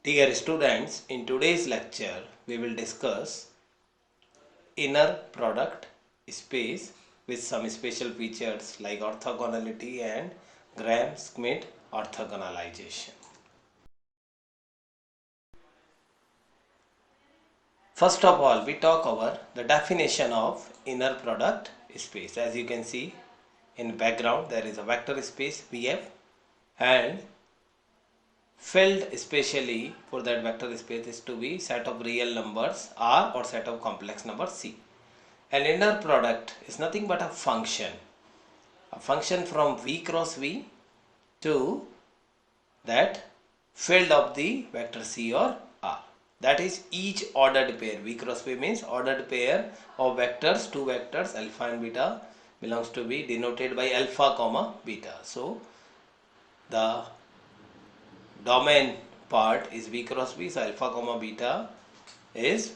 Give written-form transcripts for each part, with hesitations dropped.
Dear students, in today's lecture we will discuss inner product space with some special features like orthogonality and Schmidt orthogonalization. First of all, we talk over the definition of inner product space. As you can see in background, there is a vector space VF and filled especially for that vector space is to be set of real numbers R or set of complex numbers C. An inner product is nothing but a function from V cross V to that field of the vector C or R. That is each ordered pair. V cross V means ordered pair of vectors, two vectors alpha and beta belongs to be denoted by alpha comma beta. So the domain part is V cross V, so alpha comma beta is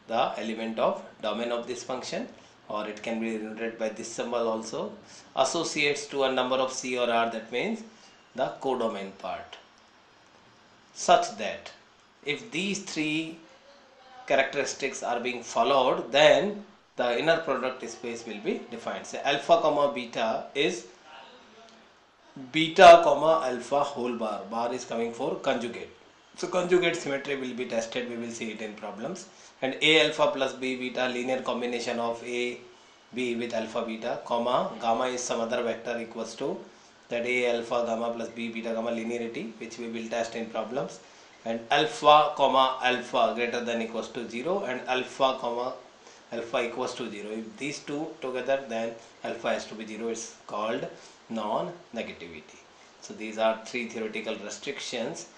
the element of domain of this function, or it can be denoted by this symbol also. Associates to a number of C or R, that means the codomain part, such that if these three characteristics are being followed, then the inner product space will be defined. Say alpha comma beta is beta comma alpha whole bar. Bar is coming for conjugate. So conjugate symmetry will be tested. We will see it in problems. And A alpha plus B beta, linear combination of A B with alpha beta, comma gamma is some other vector equals to that A alpha gamma plus B beta gamma linearity, which we will test in problems. And alpha comma alpha greater than equals to 0 and alpha comma alpha equals to 0. If these two together, then alpha has to be 0. It's called non-negativity. So these are three theoretical restrictions.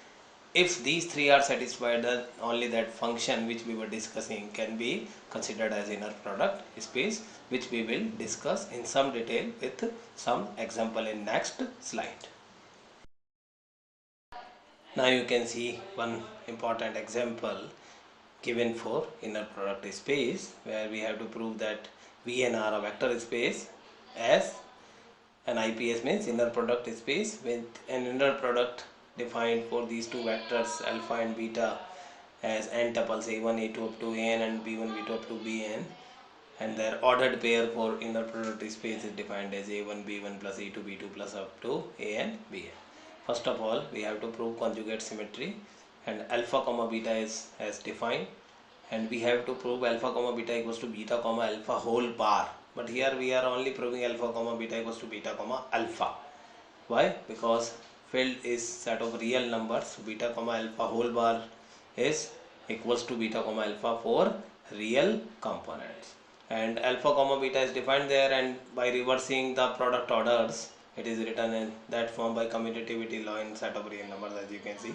If these three are satisfied, then only that function which we were discussing can be considered as inner product space, which we will discuss in some detail with some example in next slide. Now you can see one important example given for inner product space, where we have to prove that V and R are vector space as an IPS means inner product space with an inner product defined for these two vectors alpha and beta as n tuples a1 a2 up to an and b1 b2 up to bn, and their ordered pair for inner product space is defined as a1 b1 plus a2 b2 plus up to an bn. First of all, we have to prove conjugate symmetry, and alpha comma beta is as defined, and we have to prove alpha comma beta equals to beta comma alpha whole bar. But here we are only proving alpha comma beta equals to beta comma alpha. Why? Because field is set of real numbers. So beta comma alpha whole bar is equals to beta comma alpha for real components. And alpha comma beta is defined there, and by reversing the product orders, it is written in that form by commutativity law in set of real numbers, as you can see.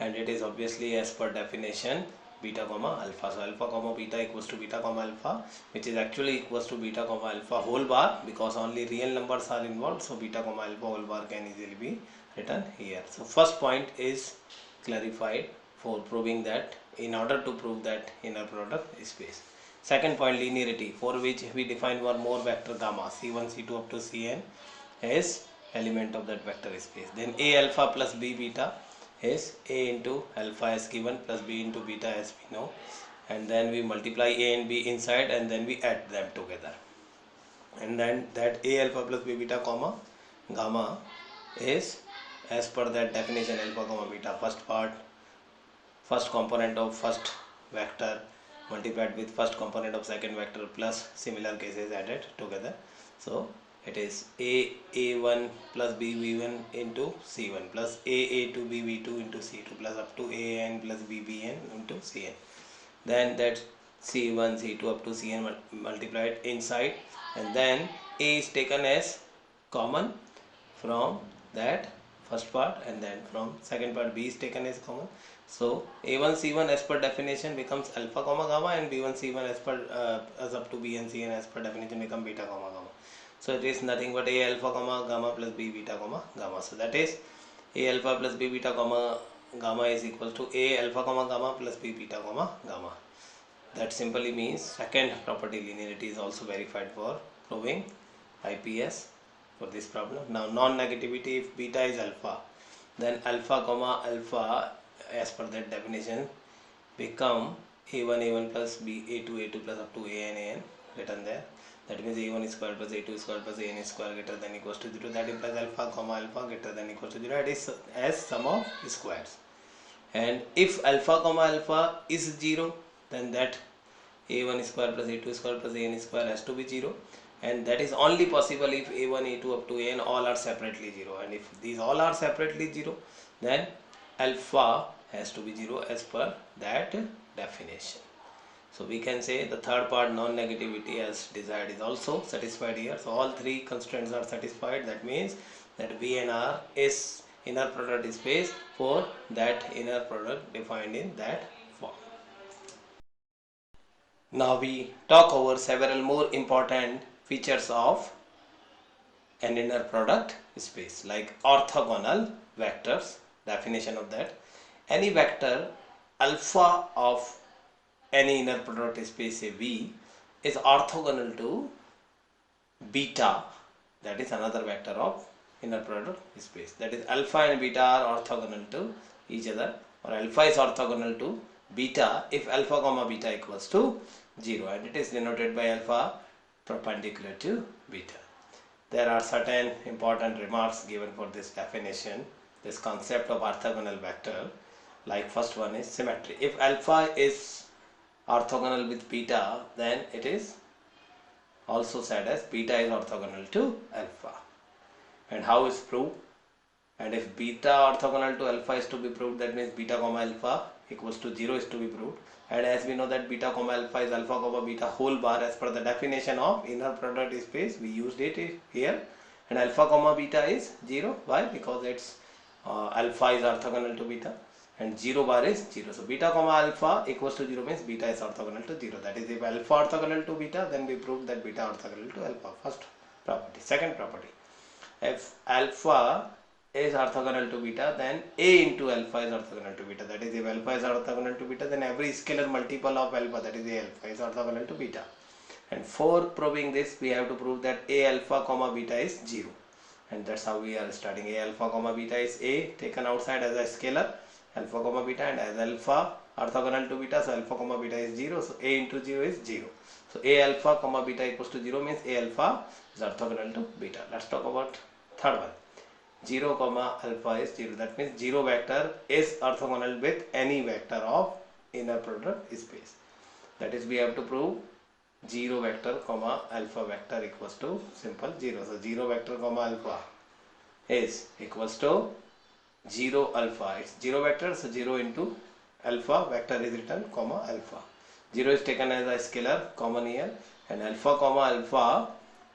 And it is obviously as per definition beta comma alpha. So alpha comma beta equals to beta comma alpha, which is actually equals to beta comma alpha whole bar, because only real numbers are involved. So beta comma alpha whole bar can easily be written here. So first point is clarified for proving that, in order to prove that inner product space. Second point, linearity, for which we define one more vector gamma c1 c2 up to cn as element of that vector space. Then a alpha plus b beta is a into alpha as given plus b into beta as we know, and then we multiply a and b inside and then we add them together, and then that a alpha plus b beta comma gamma is as per that definition alpha comma beta, first part, first component of first vector multiplied with first component of second vector plus similar cases added together. So it is a1 plus b1 into c1 plus a2 b2 into c2 plus up to an plus bbn into cn. Then that c1 c2 up to cn multiplied inside, and then a is taken as common from that first part, and then from second part b is taken as common. So a1 c1 as per definition becomes alpha comma gamma, and b1 c1 as per as up to b and cn as per definition become beta comma gamma. So it is nothing but a alpha comma gamma plus b beta comma gamma. So that is a alpha plus b beta comma gamma is equal to a alpha comma gamma plus b beta comma gamma. That simply means second property, linearity, is also verified for proving IPS for this problem. Now non-negativity, if beta is alpha, then alpha comma alpha as per that definition become a1 plus b a2 plus up to an written there. That means a1 square plus a2 square plus an square greater than equals to 0. That implies alpha comma alpha greater than equals to 0. It is as sum of squares. And if alpha comma alpha is 0, then that a1 square plus a2 square plus an square has to be 0. And that is only possible if a1 a2 up to an all are separately 0. And if these all are separately 0, then alpha has to be 0 as per that definition. So we can say the third part, non-negativity as desired, is also satisfied here. So all three constraints are satisfied. That means that V and R is inner product space for that inner product defined in that form. Now we talk over several more important features of an inner product space, like orthogonal vectors. Definition of that: any vector alpha of any inner product space, say V, is orthogonal to beta, that is another vector of inner product space. That is, alpha and beta are orthogonal to each other, or alpha is orthogonal to beta if alpha comma beta equals to 0, and it is denoted by alpha perpendicular to beta. There are certain important remarks given for this definition, this concept of orthogonal vector. Like first one is symmetry. If alpha is orthogonal with beta, then it is also said as beta is orthogonal to alpha. And how is proved? And if beta orthogonal to alpha is to be proved, that means beta comma alpha equals to 0 is to be proved. And as we know that beta comma alpha is alpha comma beta whole bar as per the definition of inner product space, we used it here. And alpha comma beta is 0. Why? Because its alpha is orthogonal to beta and 0 bar is 0. So beta comma alpha equals to 0 means beta is orthogonal to 0. That is, if alpha orthogonal to beta, then we prove that beta orthogonal to alpha. First property. Second property: if alpha is orthogonal to beta, then A into alpha is orthogonal to beta. That is, if alpha is orthogonal to beta, then every scalar multiple of alpha, that is A alpha, is orthogonal to beta. And for proving this, we have to prove that A alpha comma beta is 0. And that's how we are starting. A alpha comma beta is A taken outside as a scalar, alpha comma beta, and as alpha orthogonal to beta, so alpha comma beta is 0. So A into 0 is 0. So A alpha comma beta equals to 0 means A alpha is orthogonal to beta. Let's talk about third one. 0 comma alpha is 0. That means 0 vector is orthogonal with any vector of inner product space. That is, we have to prove 0 vector comma alpha vector equals to simple 0. So 0 vector comma alpha is equals to 0 alpha. It's 0 vector, so 0 into alpha vector is written comma alpha. 0 is taken as a scalar common here, and alpha comma alpha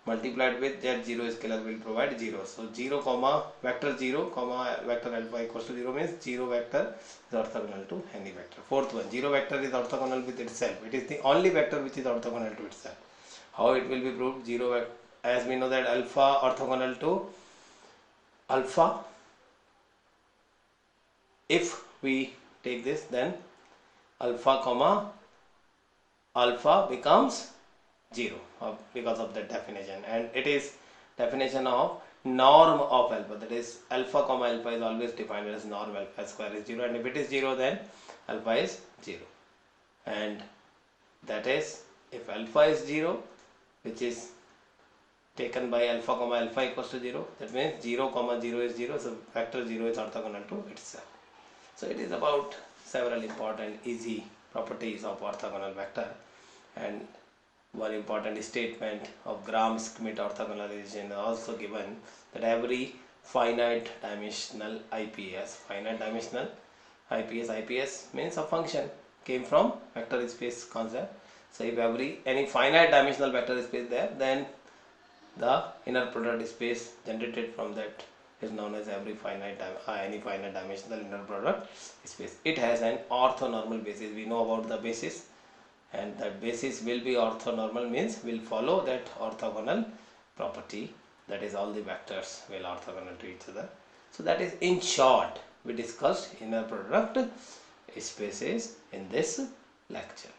multiplied with that 0 scalar will provide 0. So 0 comma vector 0 comma vector alpha equals to 0 means 0 vector is orthogonal to any vector. Fourth one, 0 vector is orthogonal with itself. It is the only vector which is orthogonal to itself. How it will be proved? 0 vector, as we know that alpha orthogonal to alpha. If we take this, then alpha comma alpha becomes 0 because of that definition, and it is definition of norm of alpha. That is, alpha comma alpha is always defined as norm alpha square is 0, and if it is 0, then alpha is 0. And that is, if alpha is 0, which is taken by alpha comma alpha equals to 0, that means 0 comma 0 is 0, so vector 0 is orthogonal to itself. So it is about several important easy properties of orthogonal vector. And one important statement of Schmidt orthogonalization is also given, that every finite dimensional IPS means a function, came from vector space concept. So if any finite dimensional vector space there, then the inner product space generated from that is known as any finite dimensional inner product space. It has an orthonormal basis. We know about the basis, and that basis will be orthonormal, means will follow that orthogonal property, that is, all the vectors will orthogonal to each other. So that is, in short, we discussed inner product spaces in this lecture.